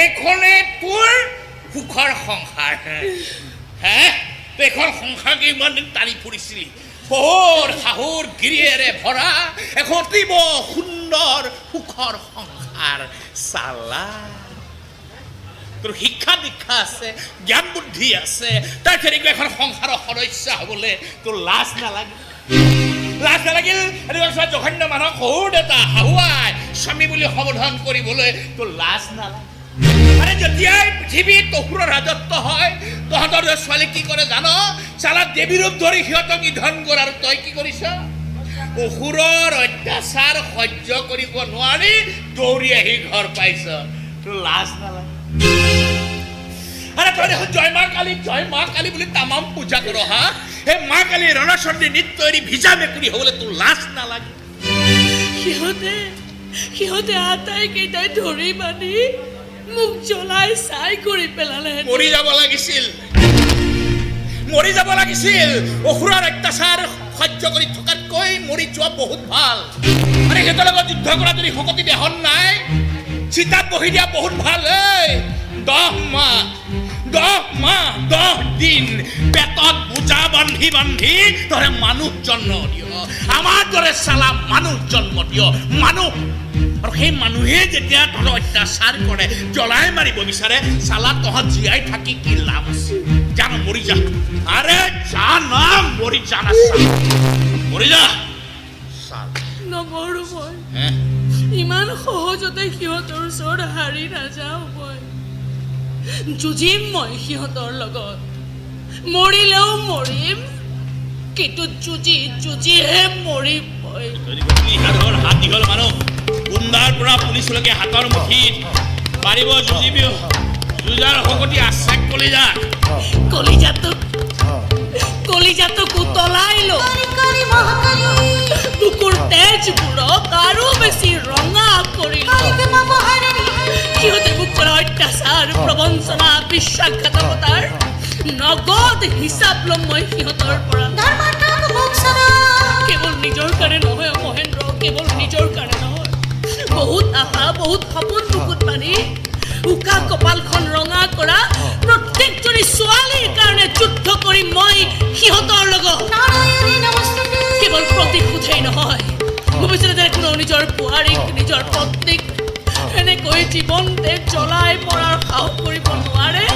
এইখনে তোৰ সুখৰ সংসাৰ হে তই এখন সংসাৰকে ইমান দিন টানি ফুৰিছিলি শহুৰ শাহুৰ গিৰিয়েৰে ভৰা এখন অতীব সুন্দৰ সুখৰ সংসাৰ চালা তোৰ শিক্ষা দীক্ষা আছে জ্ঞান বুদ্ধি আছে তাৰ তেনেকুৱা এখন সংসাৰৰ সদস্য হ'বলৈ তোৰ লাজ নালাগে লাজ নালাগিল জঘন্য মানুহক শহুৰ দেউতা শাহুৱাই স্বামী বুলি সম্বোধন কৰিবলৈ তোৰ লাজ নালাগে আৰে যেতিয়াই পৃথিৱীত অসুৰৰ ৰাজত্ব হয় তহঁতৰ ছোৱালী কি কৰে জান চালা দেৱী ৰূপ ধৰি সিহঁতক নিধন কৰ আৰু তই কি কৰিছ অসুৰৰ অত্যাচাৰ সহ্য কৰিব নোৱাৰি দৌৰি আহি ঘৰ পাইছ তোৰ লাজ নালাগে আৰে তই দেখোন জয় মা কালী বুলি তামাম পূজা কৰ হা হে মা কালী ৰণচণ্ডী নৃত্য এৰি ভিজা মেকুৰী হ'বলৈ তোৰ লাজ নালাগে সিহঁতে আটাইকেইটাই ধৰি বান্ধি মোক জ্বলাই চাই কৰি পেলালে মৰি যাব লাগিছিল অসুৰৰ অত্যাচাৰ সহ্য কৰি থকাতকৈ মৰি যোৱা বহুত ভাল আৰে সিহঁতৰ লগত যুদ্ধ কৰা যদি শক্তি দেহন নাই চিতাত বহি দিয়া বহুত ভাল 10 মাহ 10 দিন পেটত বোজা বান্ধি তৰে মানুহ জন্ম দিয় আমাৰ দৰে চালা মানুহ জন্ম দিয় মানুহ আৰু সেই মানুহে যেতিয়া তহঁতক অত্যাচাৰ কৰে জ্বলাই মাৰিব বিচাৰে চালা তহঁত জীয়াই থাকি কি লাভ আছে জানো মৰি যা আৰে জানা মৰি যা না মৰি যা নমৰো মই ইমান সহজতে সিহঁতৰ ওচৰত হাৰি নাযাওঁ মই যুঁজিম মই সিহঁতৰ লগত মৰিলেও মৰিম কিন্তু যুঁজিহে মৰিম মই হাত দীঘল মানুহ গুণ্ডাৰ পৰা পুলিচলৈকে হাতৰ মুঠিত পাৰিব যুঁজিবি যুঁজাৰ শকতি আছে কলিজাটো উতলাই ল বুকুৰ তেজবোৰক আৰু বেছি ৰঙা কৰি সিহঁতে মোক কৰা অত্যাচাৰ প্ৰবঞ্চনা বিশ্বাসঘাতকতাৰ নগদ হিচাপ ল'ম মই সিহঁতৰ পৰা কেৱল নিজৰ কাৰণে নহয় মহেন্দ্ৰ কেৱল নিজৰ কাৰণে নহয় বহুত আশা বহুত সপোন বুকুত বান্ধি উকা কপালখন ৰঙা কৰা প্ৰত্যেকজনী ছোৱালীৰ কাৰণে যুদ্ধ কৰি মই সিহঁতৰ লগত কেৱল প্ৰতিশোধেই নহয় ভৱিষ্যতে কোনো নিজৰ বোৱাৰীক নিজৰ পত্নীক এনেকৈ জীৱনতে জ্বলাই মৰাৰ সাহস কৰিব নোৱাৰে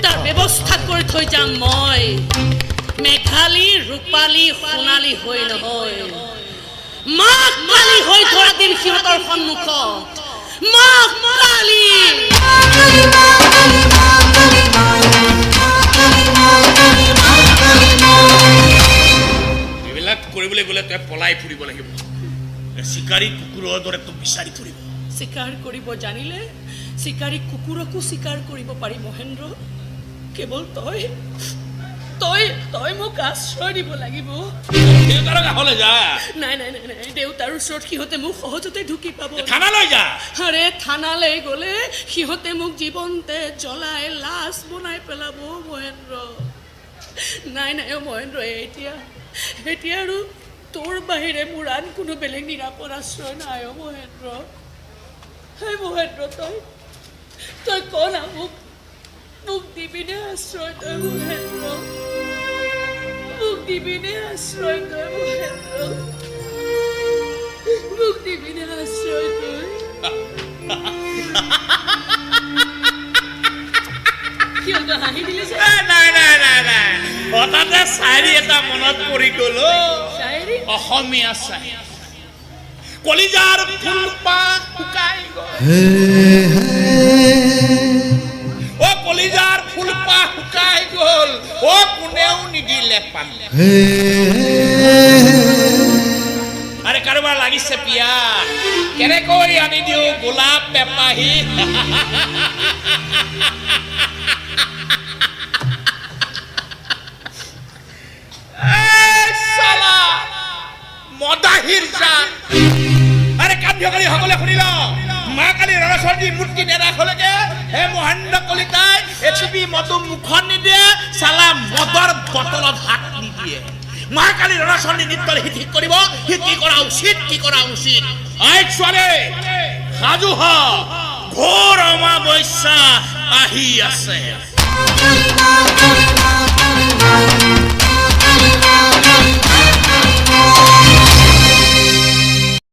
তাৰ ব্যৱস্থা কৰি থৈ যাম মই মেঘালী ৰূপালী সোণালী হৈ নহয় মাক কালী হৈ ধৰা দিম সিহঁতৰ সন্মুখত মাক কালী এইবিলাক কৰিবলৈ গ'লে তই পলাই ফুৰিব লাগিব চিকাৰী কুকুৰৰ দৰে তোক বিচাৰি ফুৰিব চিকাৰ কৰিব জানিলে চিকাৰী কুকুৰকো চিকাৰ কৰিব পাৰি মহেন্দ্ৰ কেৱল তই মোক আশ্ৰয় দিব লাগিব দেউতাৰ কাষলৈ যা নাই দেউতাৰ ওচৰত সিহঁতে মোক সহজতে ঢুকি পাব থানালৈ যা আৰে থানালৈ গ'লে সিহঁতে মোক জীৱনতে জ্বলাই লাশ বনাই পেলাব মহেন্দ্ৰ নাই মহেন্দ্ৰ এতিয়া আৰু তোৰ বাহিৰে মোৰ আন কোনো বেলেগ নিৰাপদ আশ্ৰয় নাই মহেন্দ্ৰ তই ক না মোক দিবিনে আশ্ৰয় তই মহেন্দ্ৰ মোক দিবিনে আশ্ৰয় তই মহেন্দ্ৰ মোক দিবিনে আশ্ৰয় তই কিয় তই হাঁহি দিলি নাই হঠাতে শায়ৰী এটা মনত পৰি গ'ল অসমীয়া শায়ৰী কলিজাৰ ফুলপাহ শুকাই গ'ল কলিজাৰ ফুলপাহ শুকাই গ'ল কোনেও নিদিলে পানী আৰে কাৰোবাৰ লাগিছে পিয়া কেনেকৈ আনি দিওঁ গোলাপ পেপাহী মদাহিৰ জাত আৰে কাৰ্যকাৰী সকলে শুনিল মা কালী ৰণচণ্ডী মূৰ্তি নেৰাখলৈকে হে মহেন্দ্ৰ কলিতাই এচিপি মধু মুখত নিদিয়ে চালা মদৰ বটলত হাত নিদিয়ে মা কালী ৰণচণ্ডী নৃত্য ঠিক কৰিব কি কৰা উচিত আই ছোৱালী সাজু হ ঘোৰ অমাৱস্যা আহি আছে